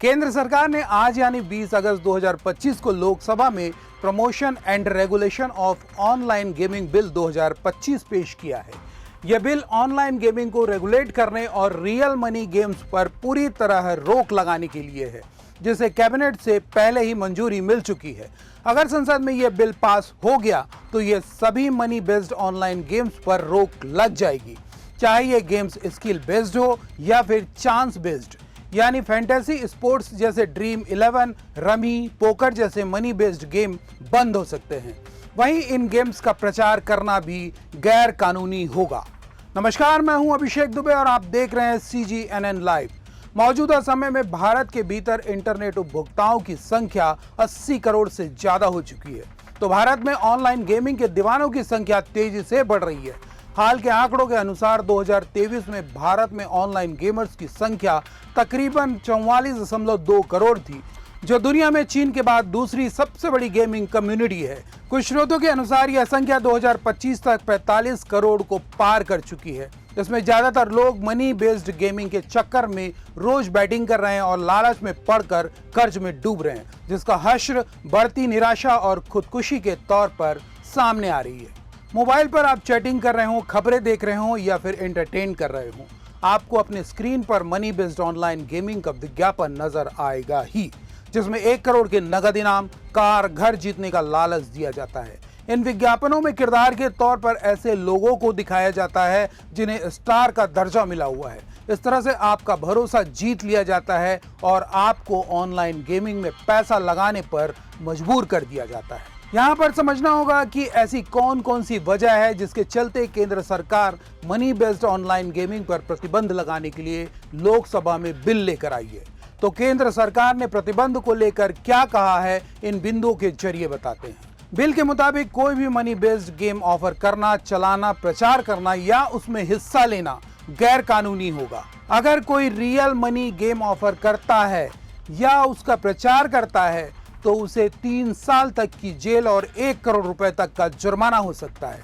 केंद्र सरकार ने आज यानी 20 अगस्त 2025 को लोकसभा में promotion and regulation of online gaming bill 2025 पेश किया है। यह बिल ऑनलाइन गेमिंग को रेगुलेट करने और रियल मनी गेम्स पर पूरी तरह रोक लगाने के लिए है, जिसे कैबिनेट से पहले ही मंजूरी मिल चुकी है। अगर संसद में यह बिल पास हो गया तो यह सभी मनी बेस्ड ऑनलाइन गेम्स पर रोक लग जाएगी, चाहे ये गेम्स स्किल बेस्ड हो या फिर चांस बेस्ड। यानी फैंटेसी स्पोर्ट्स जैसे ड्रीम 11, रमी, पोकर जैसे मनी बेस्ड गेम बंद हो सकते हैं। वहीं इन गेम्स का प्रचार करना भी गैर कानूनी होगा। नमस्कार, मैं हूं अभिषेक दुबे और आप देख रहे हैं CGNN लाइव। मौजूदा समय में भारत के भीतर इंटरनेट उपभोक्ताओं की संख्या 80 करोड़ से ज्यादा हो चुकी है, तो भारत में ऑनलाइन गेमिंग के दीवानों की संख्या तेजी से बढ़ रही है। हाल के आंकड़ों के अनुसार 2023 में भारत में ऑनलाइन गेमर्स की संख्या तकरीबन 44.2 करोड़ थी, जो दुनिया में चीन के बाद दूसरी सबसे बड़ी गेमिंग कम्युनिटी है। कुछ स्रोतों के अनुसार यह संख्या 2025 तक 45 करोड़ को पार कर चुकी है। इसमें ज्यादातर लोग मनी बेस्ड गेमिंग के चक्कर में रोज बैटिंग कर रहे हैं और लालच में पड़कर कर्ज में डूब रहे हैं, जिसका हश्र बढ़ती निराशा और खुदकुशी के तौर पर सामने आ रही है। मोबाइल पर आप चैटिंग कर रहे हो, खबरें देख रहे हो या फिर एंटरटेन कर रहे हो, आपको अपने स्क्रीन पर मनी बेस्ड ऑनलाइन गेमिंग का विज्ञापन नजर आएगा ही, जिसमें 1 करोड़ के नगद इनाम, कार, घर जीतने का लालच दिया जाता है। इन विज्ञापनों में किरदार के तौर पर ऐसे लोगों को दिखाया जाता है जिन्हें स्टार का दर्जा मिला हुआ है। इस तरह से आपका भरोसा जीत लिया जाता है और आपको ऑनलाइन गेमिंग में पैसा लगाने पर मजबूर कर दिया जाता है। यहाँ पर समझना होगा कि ऐसी कौन कौन सी वजह है जिसके चलते केंद्र सरकार मनी बेस्ड ऑनलाइन गेमिंग पर प्रतिबंध लगाने के लिए लोकसभा में बिल लेकर आई है। तो केंद्र सरकार ने प्रतिबंध को लेकर क्या कहा है, इन बिंदुओं के जरिए बताते हैं। बिल के मुताबिक कोई भी मनी बेस्ड गेम ऑफर करना, चलाना, प्रचार करना या उसमें हिस्सा लेना गैर कानूनी होगा। अगर कोई रियल मनी गेम ऑफर करता है या उसका प्रचार करता है तो उसे 3 साल तक की जेल और 1 करोड़ रुपए तक का जुर्माना हो सकता है।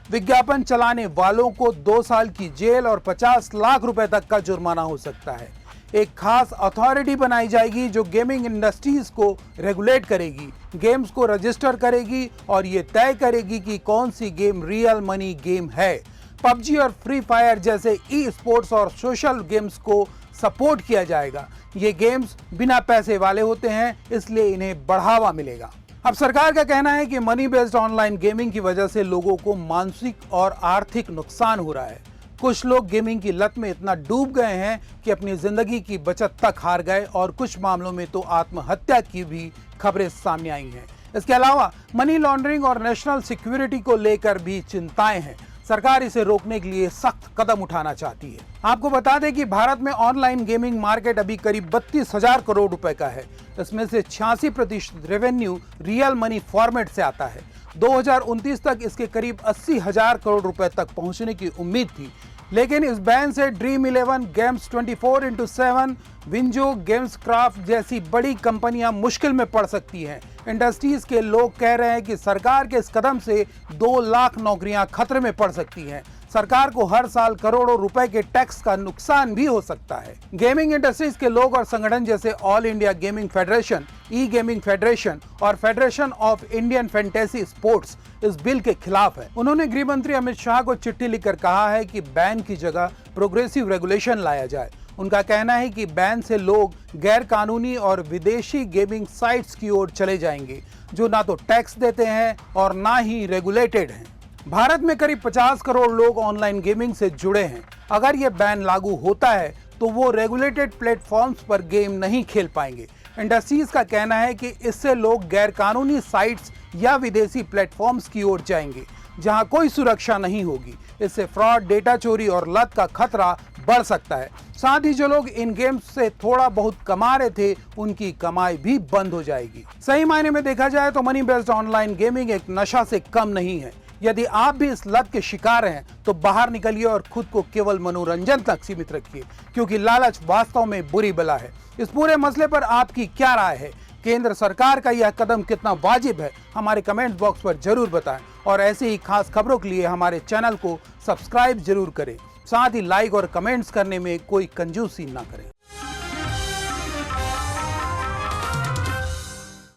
विज्ञापन चलाने वालों को 2 साल की जेल और 50 लाख रुपए तक का जुर्माना हो सकता है। एक खास अथॉरिटी बनाई जाएगी जो गेमिंग इंडस्ट्रीज को रेगुलेट करेगी, गेम्स को रजिस्टर करेगी और ये तय करेगी कि कौन सी गेम रियल मनी गेम है। पबजी और फ्री फायर जैसे ई-स्पोर्ट्स और सोशल गेम्स को सपोर्ट किया जाएगा। ये गेम्स बिना पैसे वाले होते हैं, इसलिए इन्हें बढ़ावा मिलेगा। अब सरकार का कहना है कि मनी बेस्ड ऑनलाइन गेमिंग की वजह से लोगों को मानसिक और आर्थिक नुकसान हो रहा है। कुछ लोग गेमिंग की लत में इतना डूब गए हैं कि अपनी जिंदगी की बचत तक हार गए और कुछ मामलों में तो आत्महत्या की भी खबरें सामने आई हैं। इसके अलावा मनी लॉन्ड्रिंग और नेशनल सिक्योरिटी को लेकर भी चिंताएं हैं। सरकार इसे रोकने के लिए सख्त कदम उठाना चाहती है। आपको बता दें कि भारत में ऑनलाइन गेमिंग मार्केट अभी करीब 32,000 करोड़ रुपए का है। इसमें से 86% रेवेन्यू रियल मनी फॉर्मेट से आता है। 2029 तक इसके करीब 80,000 करोड़ रुपए तक पहुंचने की उम्मीद थी, लेकिन इस बैन से dream 11, games 24x7, WinZO, games craft जैसी बड़ी कंपनियां मुश्किल में पड़ सकती हैं। इंडस्ट्रीज के लोग कह रहे हैं कि सरकार के इस कदम से 2 लाख नौकरियां खतरे में पड़ सकती हैं। सरकार को हर साल करोड़ों रुपए के टैक्स का नुकसान भी हो सकता है। गेमिंग इंडस्ट्रीज के लोग और संगठन जैसे ऑल इंडिया गेमिंग फेडरेशन, ई गेमिंग फेडरेशन और federation of Indian fantasy sports इस बिल के खिलाफ है। उन्होंने गृह मंत्री अमित शाह को चिट्ठी लिखकर कहा है कि बैन की जगह प्रोग्रेसिव रेगुलेशन लाया जाए। उनका कहना है कि बैन से लोग गैर कानूनी और विदेशी गेमिंग साइट्स की ओर चले जाएंगे, जो ना तो टैक्स देते हैं और ना ही रेगुलेटेड हैं। भारत में करीब 50 करोड़ लोग ऑनलाइन गेमिंग से जुड़े हैं। अगर यह बैन लागू होता है तो वो रेगुलेटेड प्लेटफॉर्म्स पर गेम नहीं खेल पाएंगे। इंडस्ट्रीज का कहना है कि इससे लोग गैर कानूनी साइट्स या विदेशी प्लेटफॉर्म्स की ओर जाएंगे, जहां कोई सुरक्षा नहीं होगी। इससे फ्रॉड, डेटा चोरी और लत का खतरा बढ़ सकता है। साथ ही जो लोग इन गेम्स से थोड़ा बहुत कमा रहे थे, उनकी कमाई भी बंद हो जाएगी। सही मायने में देखा जाए तो मनी बेस्ड ऑनलाइन गेमिंग एक नशा से कम नहीं है। यदि आप भी इस लत के शिकार हैं तो बाहर निकलिए और खुद को केवल मनोरंजन तक सीमित रखिए, क्योंकि लालच वास्तव में बुरी बला है। इस पूरे मसले पर आपकी क्या राय है? केंद्र सरकार का यह कदम कितना वाजिब है? हमारे कमेंट बॉक्स पर जरूर बताएं और ऐसे ही खास खबरों के लिए हमारे चैनल को सब्सक्राइब जरूर करें। साथ ही लाइक और कमेंट्स करने में कोई कंजूसी ना करें।